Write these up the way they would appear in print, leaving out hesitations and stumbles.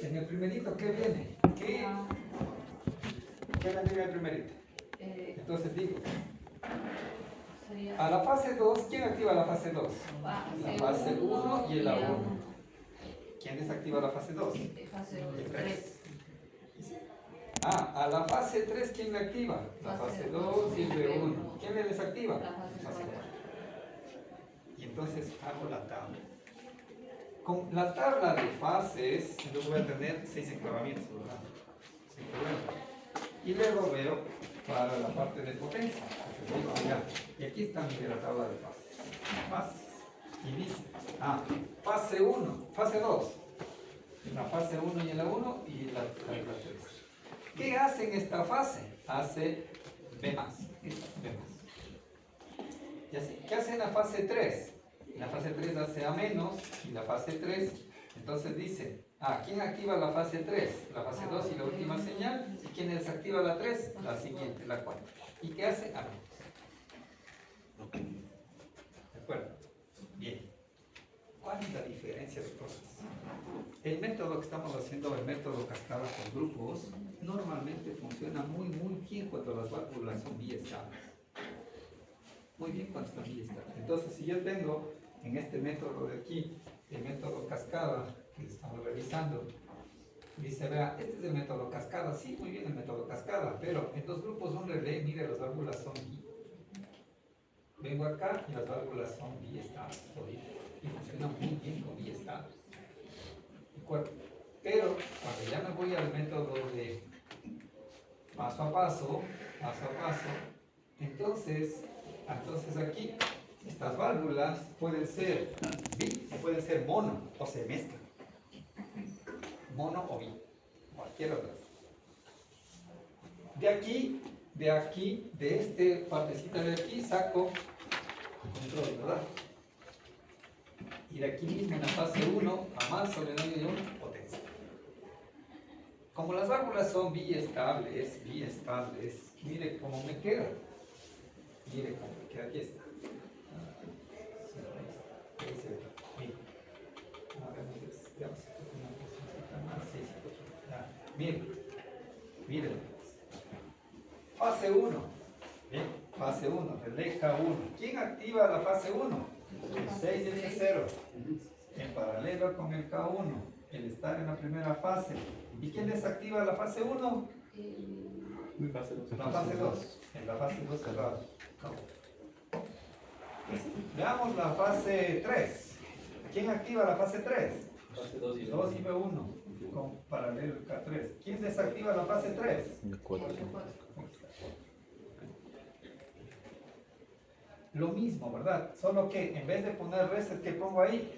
En el primerito, ¿qué viene? ¿Qué vendría en el primerito? Entonces digo, a la fase 2, ¿quién activa la fase 2? La fase 1 y el A1. ¿Quién desactiva la fase 2? El 3. A la fase 3, ¿quién la activa? La fase 2 y el B1. ¿Quién le desactiva? La fase 4. Y entonces hago la tabla. Con la tabla de fases, yo voy a tener 6 enclavamientos, ¿verdad? Sin problema. Y luego veo para la parte de potencia. Y aquí está la tabla de fases. Y dice, fase 1, fase 2. La fase 1 y la 1 y la 3. ¿Qué hace en esta fase? Hace B+. ¿Y así? ¿Qué hace en la fase 3? En la fase 3 hace A- y la fase 3, entonces dice, ¿quién activa la fase 3? La fase 2 y la última señal. ¿Y quién desactiva la 3? La siguiente, la 4. ¿Y qué hace? A-. ¿De acuerdo? Bien. ¿Cuál es la diferencia de cosas? El método que estamos haciendo, el método cascada con grupos, normalmente funciona muy bien cuando las válvulas son biestables. Muy bien cuando están biestables. Entonces, si yo tengo en este método de aquí, el método cascada que estamos revisando, dice, vea, este es el método cascada, sí, muy bien el método cascada, pero en dos grupos un relé, mire, las válvulas son bi. Vengo acá y las válvulas son biestables, y funcionan muy bien con biestables. Pero cuando ya me voy al método de paso a paso, entonces aquí estas válvulas pueden ser bi o pueden ser mono o se mezclan. Mono o bi, cualquiera de las dos. De aquí, de este partecita de aquí saco control, ¿verdad? Y de aquí mismo en la fase 1, a más solenoide de 1, potencia. Como las válvulas son biestables, mire cómo me queda. Aquí está. Miren. Fase 1. Fase 1, relé K1. ¿Quién activa la fase 1? El 6 y el C0. En paralelo con el K1. El estar en la primera fase. ¿Y quién desactiva la fase 1? La fase 2. En la fase 2 cerrada. Veamos la fase 3. ¿Quién activa la fase 3? Fase 2 y B1 con paralelo K3. ¿Quién desactiva la fase 3? B4. Lo mismo, ¿verdad? Solo que en vez de poner reset, ¿qué pongo ahí?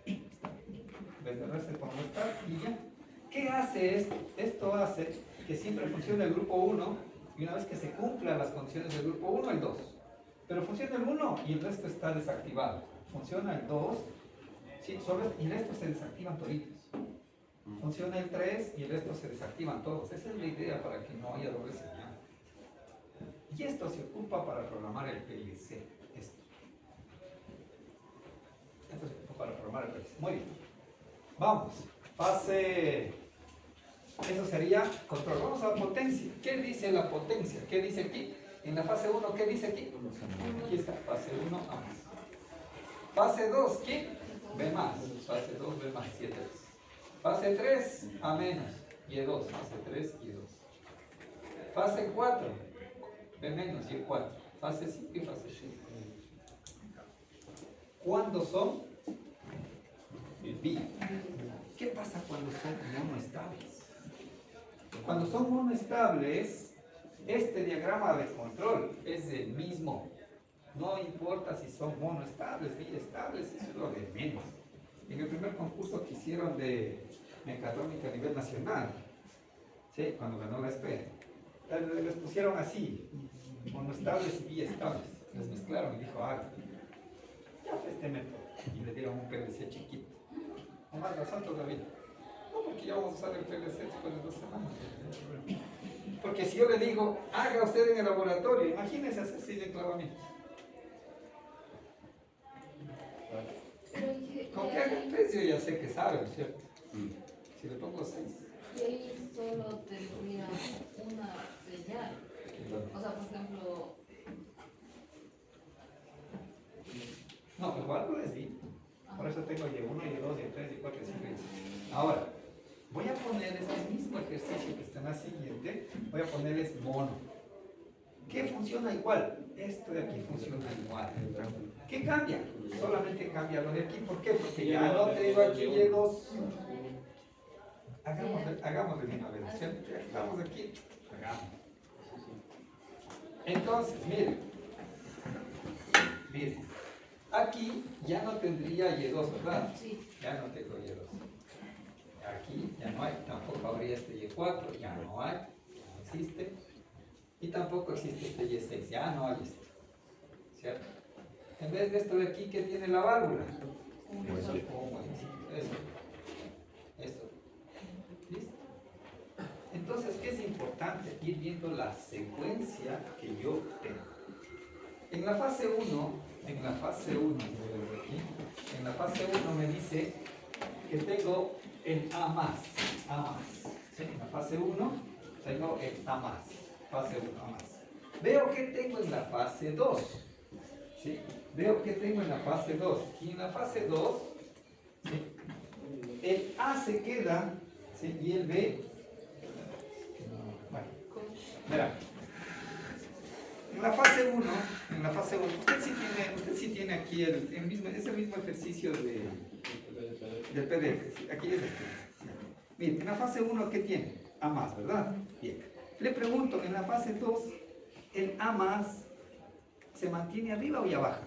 En vez de reset pongo start y ya. ¿Qué hace esto? Esto hace que siempre funcione el grupo 1 y una vez que se cumplan las condiciones del grupo 1, el 2. Pero funciona el 1 y el resto está desactivado. Funciona el 2, sí, y el resto se desactivan toditos. Funciona el 3 y el resto se desactivan todos. Esa es la idea para que no haya doble señal. Y esto se ocupa para programar el PLC. Esto se ocupa para programar el PLC. Muy bien. Vamos. Fase. Eso sería control. Vamos a la potencia. ¿Qué dice la potencia? ¿Qué dice aquí? En la fase 1, ¿qué dice aquí? Aquí está. Fase 1, A más. Fase 2, ¿quién? B más. Fase 2, B más. 7. Fase 3, A menos. Y2. Fase 3, Y2. Fase 4. B menos y 4. Fase 5 y fase 6. ¿Cuándo son? Bi. ¿Qué pasa cuando son monoestables? Cuando son monoestables, este diagrama de control es el mismo. No importa si son monoestables, biestables, eso es lo de menos. En el primer concurso que hicieron de mecatrónica a nivel nacional, ¿sí? Cuando ganó la SP, les pusieron así, monoestables y biestables. Les mezclaron y dijo, ya fue este método. Y le dieron un PLC chiquito. O más razón todavía. No, porque ya vamos a usar el PLC después de 2 semanas. Porque si yo le digo, haga usted en el laboratorio, imagínese hacer 6 enclavamientos. Con que haga el precio ya sé que sabe, ¿no es cierto? Si le pongo 6. Y ahí solo tendría una señal. O sea, por ejemplo, No, el válvula es bi. Por eso tengo Y1, Y2, Y3, Y4, Y5. Ahora, voy a poner este mismo ejercicio que está en la siguiente, voy a ponerles mono. ¿Qué funciona igual? Esto de aquí funciona igual. ¿Qué cambia? Solamente cambia lo de aquí. ¿Por qué? Porque ya no tengo aquí Y2. Hagámosle de una vez, ¿cierto? Ya estamos aquí. Hagamos. Entonces, miren. Aquí ya no tendría Y2, ¿verdad? sí. Ya no tengo Y2. Aquí ya no hay, tampoco habría este Y4, ya no hay, ya no existe. Y tampoco existe este Y6, ya no hay esto. ¿Cierto? En vez de esto de aquí, ¿qué tiene la válvula? Un huequecito, eso. Esto. ¿Listo? Entonces, ¿qué es importante? Ir viendo la secuencia que yo tengo. En la fase 1, en la fase 1 me dice que tengo el A más. ¿Sí? En la fase 1 tengo el A más. Fase 1, A más. Veo que tengo en la fase 2. ¿Sí? Veo que tengo en la fase 2. Y en la fase 2, ¿sí? El A se queda, ¿sí? Y el B. Bueno, verá. En la fase 1, usted sí tiene aquí el mismo ejercicio del PDF. Aquí es este. Bien, en la fase 1, ¿qué tiene? A más, ¿verdad? Bien. Le pregunto, en la fase 2, ¿el A más se mantiene arriba o ya baja?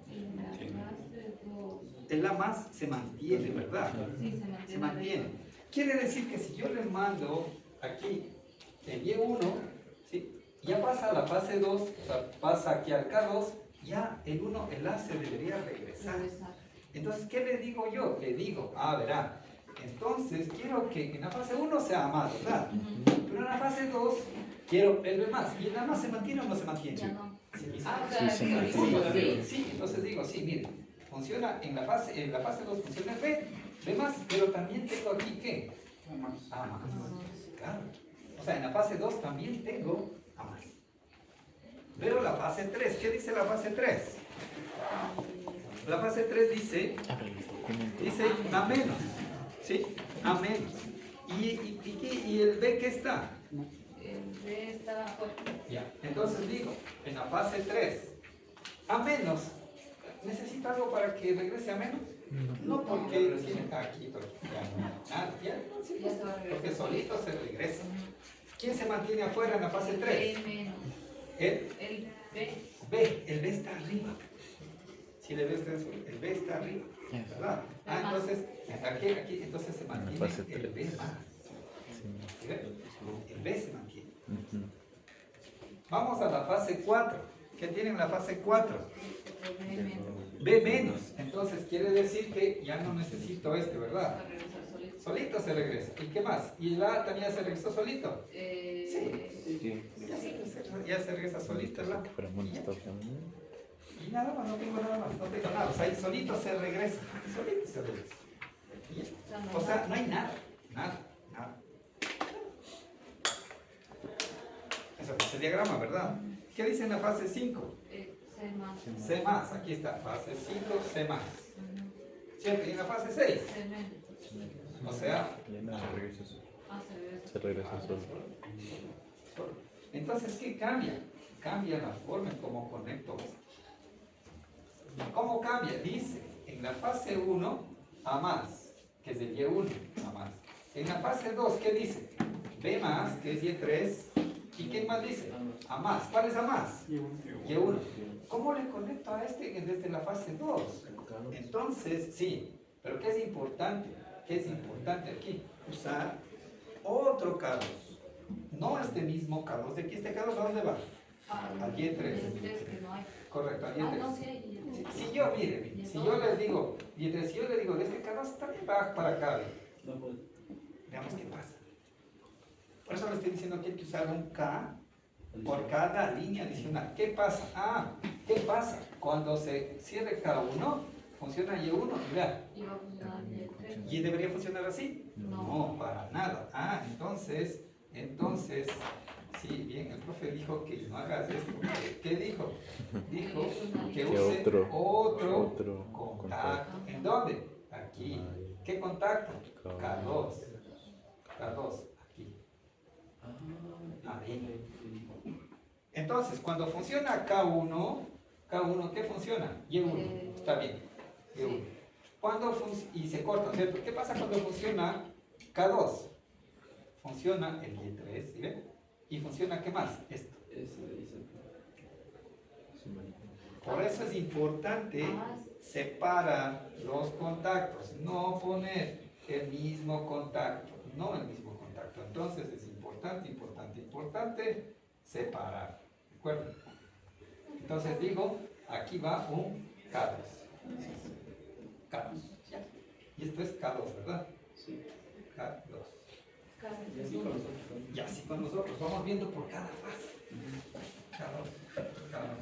En la fase 2. El A más se mantiene, ¿verdad? Sí, se mantiene. Se mantiene. Quiere decir que si yo le mando aquí el Y1, ¿sí? Ya pasa a la fase 2, o sea, pasa aquí al K2, ya el 1, el A se debería regresar. Entonces, ¿qué le digo yo? Le digo, verá, entonces quiero que en la fase 1 sea A más, ¿verdad? Pero en la fase 2 quiero el B más. ¿Y el A más se mantiene o no se mantiene? Ya no. Sí, O sea, sí. Entonces digo, sí, miren, funciona en la fase 2 funciona el B más, pero también tengo aquí, ¿qué? A más. Claro. O sea, en la fase 2 también tengo A más. Veo la fase 3. ¿Qué dice la fase 3? La fase 3 dice A menos. ¿Sí? A menos. ¿Y el B qué está? El B está afuera. Ya. Entonces digo, en la fase 3, A menos. ¿Necesita algo para que regrese a menos? No, porque tiene aquí, porque solito se regresa. ¿Quién se mantiene afuera en la fase 3? B menos. El B. El B está arriba. Si le ves el B está arriba, ¿verdad? Entonces, aquí, entonces se mantiene el B más. ¿Sí ve? El B se mantiene. Vamos a la fase 4. ¿Qué tiene en la fase 4? B menos. Entonces quiere decir que ya no necesito este, ¿verdad? Solito se regresa. ¿Y qué más? ¿Y el A también se regresó solito? Sí. Ya se regresa solito, ¿verdad? Y nada más, no tengo nada más, no tengo nada. O sea, ahí solito se regresa. O sea, no hay nada. Eso es el diagrama, ¿verdad? ¿Qué dice en la fase 5? C más. C más, aquí está, fase 5, C más. ¿Cierto? ¿Y en la fase 6? C menos. O sea, se regresa solo. Entonces, ¿qué cambia? Cambia la forma en cómo conecto esto. ¿Cómo cambia? Dice, en la fase 1, A más, que es el Y1, A más. En la fase 2, ¿qué dice? B más, que es Y3. ¿Y qué más dice? A más. ¿Cuál es A más? Y1. ¿Cómo le conecto a este desde la fase 2? Entonces, sí. Pero ¿qué es importante? ¿Qué es importante aquí? Usar otro K2. No este mismo K2. ¿De aquí este K2 a dónde va? Al Y3. Correcto, al Y3. Si yo, mire, si yo les digo, Y3, si yo le digo, de este K2 también va para acá. Veamos qué pasa. Por eso le estoy diciendo que hay que usar un K por cada línea adicional. ¿Qué pasa? ¿Qué pasa? Cuando se cierre K1, funciona Y1, vea. Y va a funcionar Y3. ¿Y debería funcionar así? No, para nada. Ah, entonces, sí, bien, el profe dijo que no hagas esto. ¿Qué dijo? Dijo que use otro contacto. ¿En dónde? Aquí. ¿Qué contacto? K2. K2, aquí. Ahí. Entonces, cuando funciona K1, ¿qué funciona? Y1, está bien. Y1. Y se corta, ¿cierto? ¿Qué pasa cuando funciona K2? Funciona el Y3, ¿sí ven? Y funciona, ¿qué más? Esto. Por eso es importante separar los contactos, no poner el mismo contacto, no el mismo contacto. Entonces es importante separar. ¿De acuerdo? Entonces digo, aquí va un K2. K2. ¿Ya? Y esto es K2, ¿verdad? Sí. K2. Y así con nosotros. Y así con nosotros, vamos viendo por cada fase. K2, K2.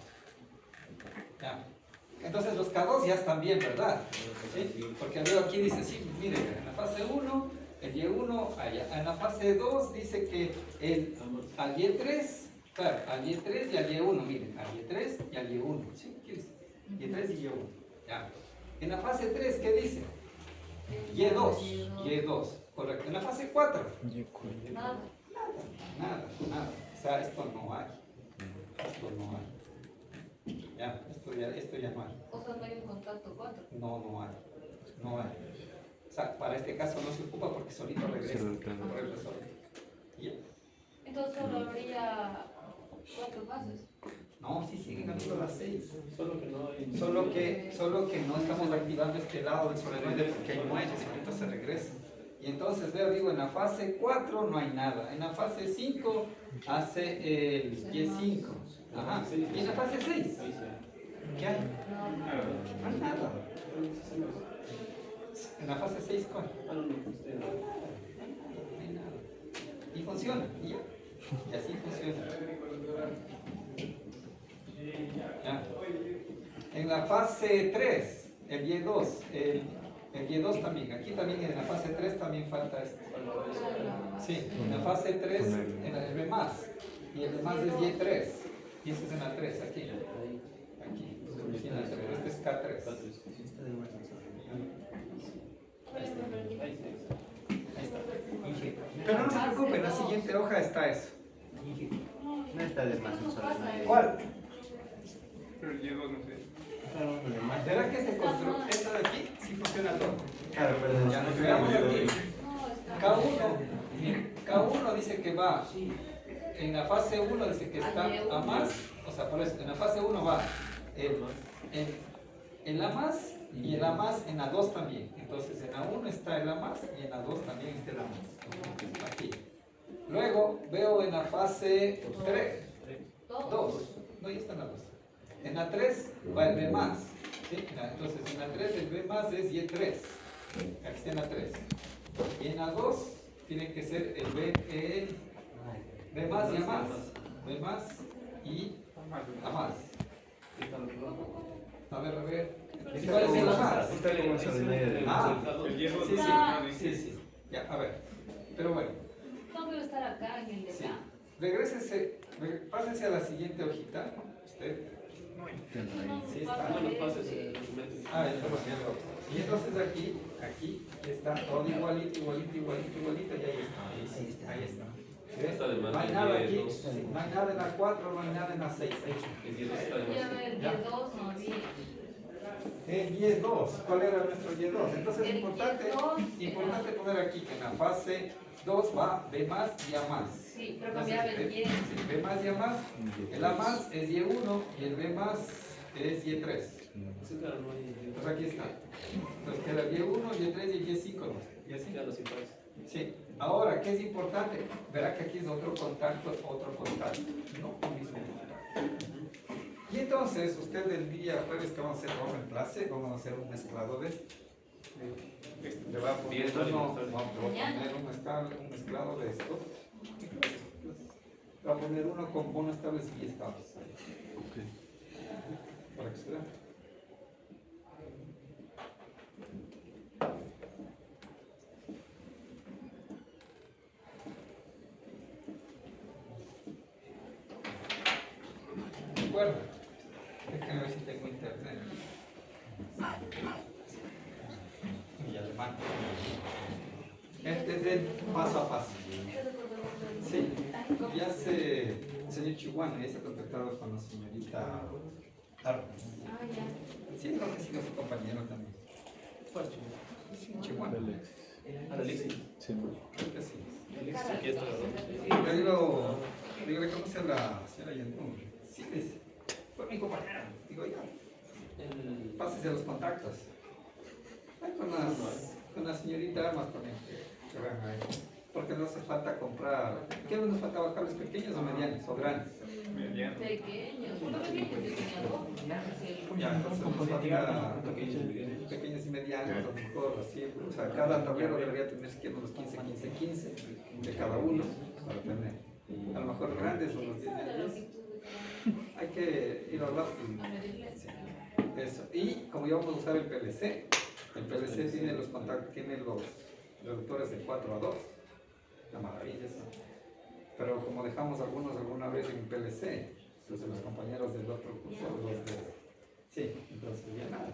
Ya. Entonces los K2 ya están bien, ¿verdad? ¿Sí? Porque veo aquí dice, sí, miren, en la fase 1, el Y1 allá. En la fase 2 dice que al Y3, claro, al Y3 y al Y1, miren, al Y3 y al Y1. ¿Sí? ¿Qué dice? Y3 y Y1. Ya. En la fase 3, ¿qué dice? Y2, correcto. En la fase 4, Nada. nada. O sea, esto no hay. Ya, esto ya no hay. O sea, no hay un contacto 4. No hay. O sea, para este caso no se ocupa porque solito regresa. Regresa solito. Ya. Entonces solo habría 4 fases. No, sí siguen habiendo las 6. Solo que no hay. Solo que no estamos activando este lado del solenoide porque hay muelles, solito se regresa. Y entonces veo, digo, en la fase 4 no hay nada. En la fase 5 hace el Y5. Ajá. Y en la fase 6, Ahí sí. ¿qué hay? No. No hay nada. En la fase 6, ¿cuál? Ah, no, usted no. No hay nada. Y funciona, y ya. Y así funciona. Ya. En la fase 3, el Y2, el Y2 también. Aquí también en la fase 3 también falta esto. Sí, en la fase 3, en el B+, y el B+ es Y3. Y este es en la 3, aquí. Aquí, en la 3. Este es K3. Ahí está. Pero no se preocupen, en la siguiente hoja está eso. No está de más un solenoide. ¿Cuál? Pero el Y2 no sé. Claro, lo demás. ¿Será que este control, esto de aquí, sí funciona todo? Claro, pero Ya nos veamos aquí. No, está. K1, miren, K1 dice que va, en la fase 1 dice que está a más, o sea, por eso, en la fase 1 va en la más y en la más en la 2 también. Entonces en la 1 está en la más y en la 2 también está en la más. Aquí. Luego veo en la fase 3, 2, no, ya está en la 2. En la 3 va el B+. ¿Sí? Entonces en la 3 el B+ es Y3. Aquí está en la 3. Y en la 2 tiene que ser el B y A más. B más y A más. A ver. ¿Y cuál es el A más? Está como un solenoide de Ah, El Y2 sí, no sí. Ya, a ver. Pero bueno, No debe estar acá en el de sí. acá. Pásense a la siguiente hojita. Usted. Sí, está. No nos pases el documento. Ah, ya estamos viendo. Y entonces aquí está todo igualito, y ahí está. Ahí está. ¿Ves? Está de más No hay el nada Y2. aquí, no hay nada en la 4, no hay nada en la 6. El Y2 está de Ya más. ver, el Ya. Y2 no había. El Y2, ¿cuál era nuestro Y2? Entonces es El importante Y2 poner aquí que en la fase 2 va B más y A más. Sí, pero cambiaba el Y. Sí, B más y A más. El A más es Y1 y el B más es Y3. Sí, claro, no hay. Entonces aquí está. Entonces queda Y1, Y3 y Y5. ¿No? Y así. Ya lo sí pasa. Sí. Ahora, ¿qué es importante? Verá que aquí es otro contacto. No, el mismo contacto. Y entonces, usted el día jueves que vamos a hacer ahora en clase, vamos a hacer un mezclado de esto. Le va a poner, un mezclado de esto. Le va a poner uno con bonos estables y estables. Para que se vea. acuerda. Déjame ver si tengo internet. Y alemán. Este es el paso a paso. Sí, ya se, el señor Chihuahua ya se ha contactado con la señorita Arco. Ah, ya. Sí, creo que sí, que fue compañero también. Sí, Chihuahua. Alexis. Creo que sí. Alexis, aquí está, ¿no? Le digo, ¿le conoce a la señora Yantún? Sí, dice. Fue mi compañero. Digo, ya, pásese los contactos. Ahí con la señorita Armas también, que vean ahí. Porque no hace falta comprar. ¿Qué nos faltaba? ¿Cables pequeños o medianos o grandes? Mediano. Pequeños. Bueno, pequeños yo tenía dos. Sí. Ya, entonces nos falta pequeños y medianos, a lo mejor así. O sea, cada tablero debería tener siquiera unos 15, 15, 15 de cada uno para tener. A lo mejor grandes o los 10 La de 10. longitud de cada Hay que ir a hablar. uno. A medirle. Sí, eso. Y como ya vamos a usar el PLC tiene los contactos, tiene los reductores de 4 a 2. La maravilla eso. Pero como dejamos algunos alguna vez en PLC, entonces los compañeros del otro curso, los de... Sí, entonces ya nada.